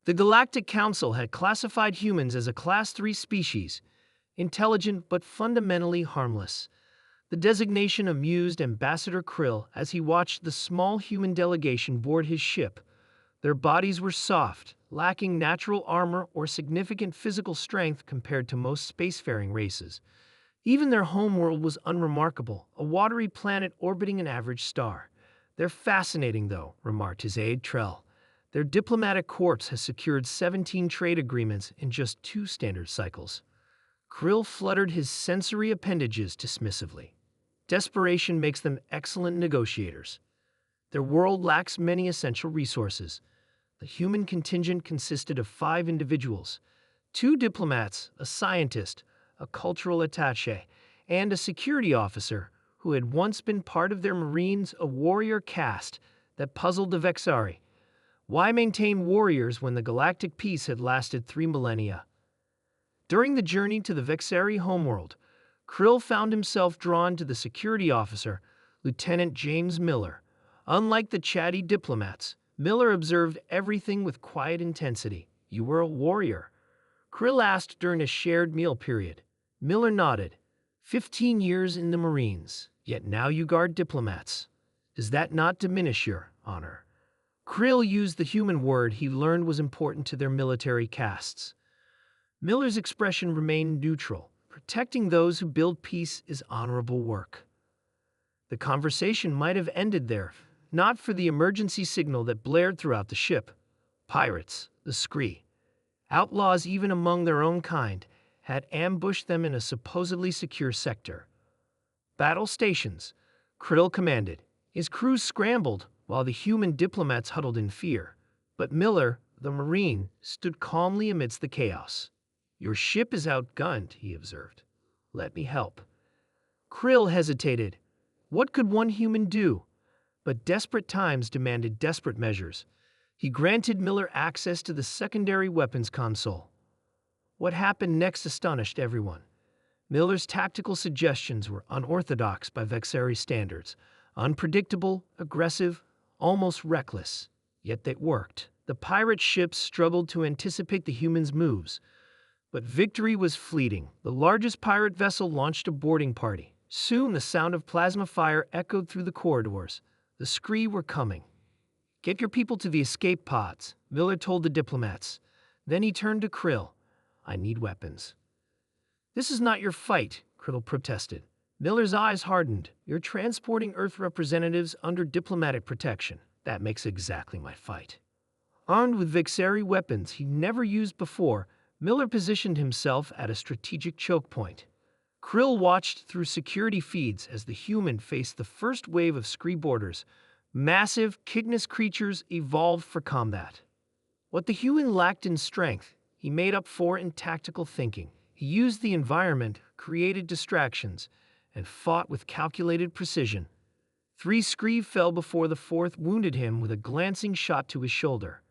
The Galactic Council had classified humans as a Class 3 species, intelligent but fundamentally harmless. The designation amused Ambassador Krill as he watched the small human delegation board his ship. Their bodies were soft, lacking natural armor or significant physical strength compared to most spacefaring races. Even their homeworld was unremarkable, a watery planet orbiting an average star. "They're fascinating, though," remarked his aide Trell. "Their diplomatic corps has secured 17 trade agreements in just 2 standard cycles." Krill fluttered his sensory appendages dismissively. Desperation makes them excellent negotiators. Their world lacks many essential resources. The human contingent consisted of 5 individuals, 2 diplomats, a scientist, a cultural attaché, and a security officer who had once been part of their Marines, a warrior caste that puzzled the Vexari. Why maintain warriors when the galactic peace had lasted 3 millennia? During the journey to the Vexari homeworld, Krill found himself drawn to the security officer, Lieutenant James Miller. Unlike the chatty diplomats, Miller observed everything with quiet intensity. "You were a warrior?" Krill asked during a shared meal period. Miller nodded. 15 years in the Marines, yet now you guard diplomats. Does that not diminish your honor?" Krill used the human word he learned was important to their military castes. Miller's expression remained neutral. Protecting those who build peace is honorable work. The conversation might have ended there, not for the emergency signal that blared throughout the ship. Pirates, the Scree, outlaws even among their own kind, had ambushed them in a supposedly secure sector. "Battle stations," Krill commanded. His crews scrambled, while the human diplomats huddled in fear. But Miller, the Marine, stood calmly amidst the chaos. "Your ship is outgunned," he observed. "Let me help." Krill hesitated. What could one human do? But desperate times demanded desperate measures. He granted Miller access to the secondary weapons console. What happened next astonished everyone. Miller's tactical suggestions were unorthodox by Vexari standards, unpredictable, aggressive, almost reckless. Yet they worked. The pirate ships struggled to anticipate the humans' moves. But victory was fleeting. The largest pirate vessel launched a boarding party. Soon the sound of plasma fire echoed through the corridors. The Scree were coming. "Get your people to the escape pods," Miller told the diplomats. Then he turned to Krill. "I need weapons." "This is not your fight," Krill protested. Miller's eyes hardened. "You're transporting Earth representatives under diplomatic protection. That makes exactly my fight." Armed with Vexari weapons he'd never used before, Miller positioned himself at a strategic choke point. Krill watched through security feeds as the human faced the first wave of Scree boarders. Massive, chitinous creatures evolved for combat. What the human lacked in strength, he made up for in tactical thinking. He used the environment, created distractions, and fought with calculated precision. 3 Scree fell before the 4th wounded him with a glancing shot to his shoulder.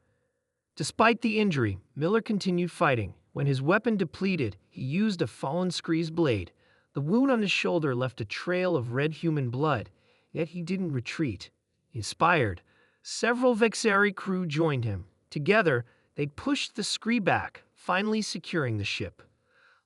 Despite the injury, Miller continued fighting. When his weapon depleted, he used a fallen Scree's blade. The wound on his shoulder left a trail of red human blood, yet he didn't retreat. Inspired, several Vexari crew joined him. Together, they pushed the Scree back, finally securing the ship.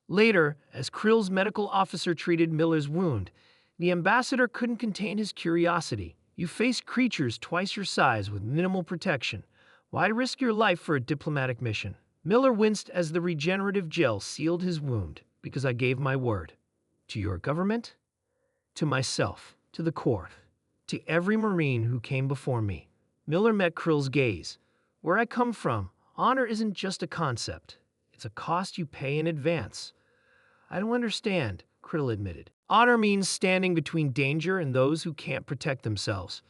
Later, as Krill's medical officer treated Miller's wound, the ambassador couldn't contain his curiosity. "You faced creatures twice your size with minimal protection. Why risk your life for a diplomatic mission?" Miller winced as the regenerative gel sealed his wound. "Because I gave my word." "To your government?" "To myself, to the court, to every Marine who came before me." Miller met Krill's gaze. "Where I come from, honor isn't just a concept. It's a cost you pay in advance." "I don't understand," Krill admitted. "Honor means standing between danger and those who can't protect themselves.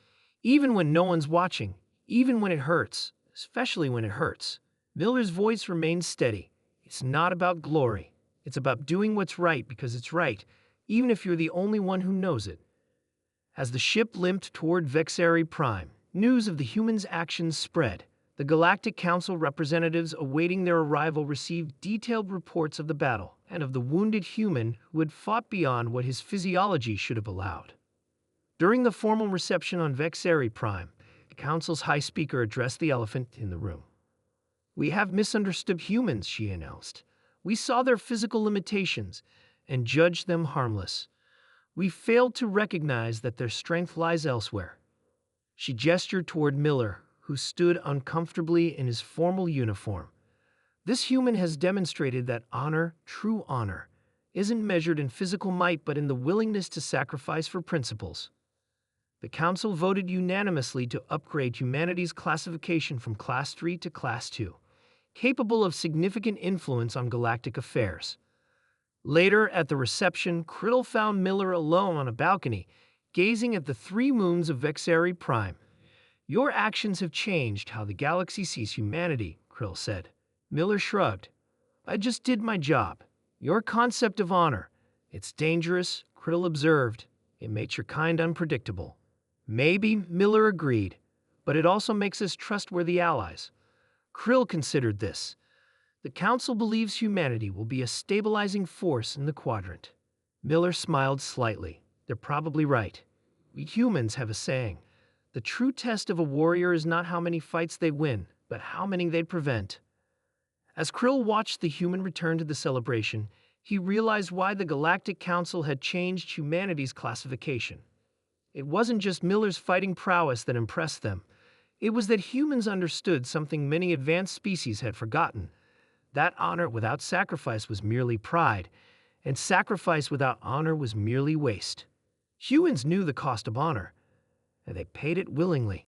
Even when no one's watching, even when it hurts, especially when it hurts." Miller's voice remained steady. "It's not about glory. It's about doing what's right because it's right, even if you're the only one who knows it." As the ship limped toward Vexari Prime, news of the humans' actions spread. The Galactic Council representatives awaiting their arrival received detailed reports of the battle and of the wounded human who had fought beyond what his physiology should have allowed. During the formal reception on Vexari Prime, the Council's high speaker addressed the elephant in the room. "We have misunderstood humans," she announced. "We saw their physical limitations and judged them harmless. We failed to recognize that their strength lies elsewhere." She gestured toward Miller, who stood uncomfortably in his formal uniform. "This human has demonstrated that honor, true honor, isn't measured in physical might but in the willingness to sacrifice for principles." The council voted unanimously to upgrade humanity's classification from Class 3 to Class 2, capable of significant influence on galactic affairs. Later, at the reception, Krill found Miller alone on a balcony, gazing at the 3 moons of Vexari Prime. "Your actions have changed how the galaxy sees humanity," Krill said. Miller shrugged. "I just did my job. Your concept of honor, it's dangerous," Krill observed. "It makes your kind unpredictable." "Maybe," Miller agreed, "but it also makes us trustworthy allies." Krill considered this. "The Council believes humanity will be a stabilizing force in the quadrant." Miller smiled slightly. "They're probably right. We humans have a saying. The true test of a warrior is not how many fights they win, but how many they prevent." As Krill watched the human return to the celebration, he realized why the Galactic Council had changed humanity's classification. It wasn't just Miller's fighting prowess that impressed them. It was that humans understood something many advanced species had forgotten: that honor without sacrifice was merely pride, and sacrifice without honor was merely waste. Humans knew the cost of honor, and they paid it willingly.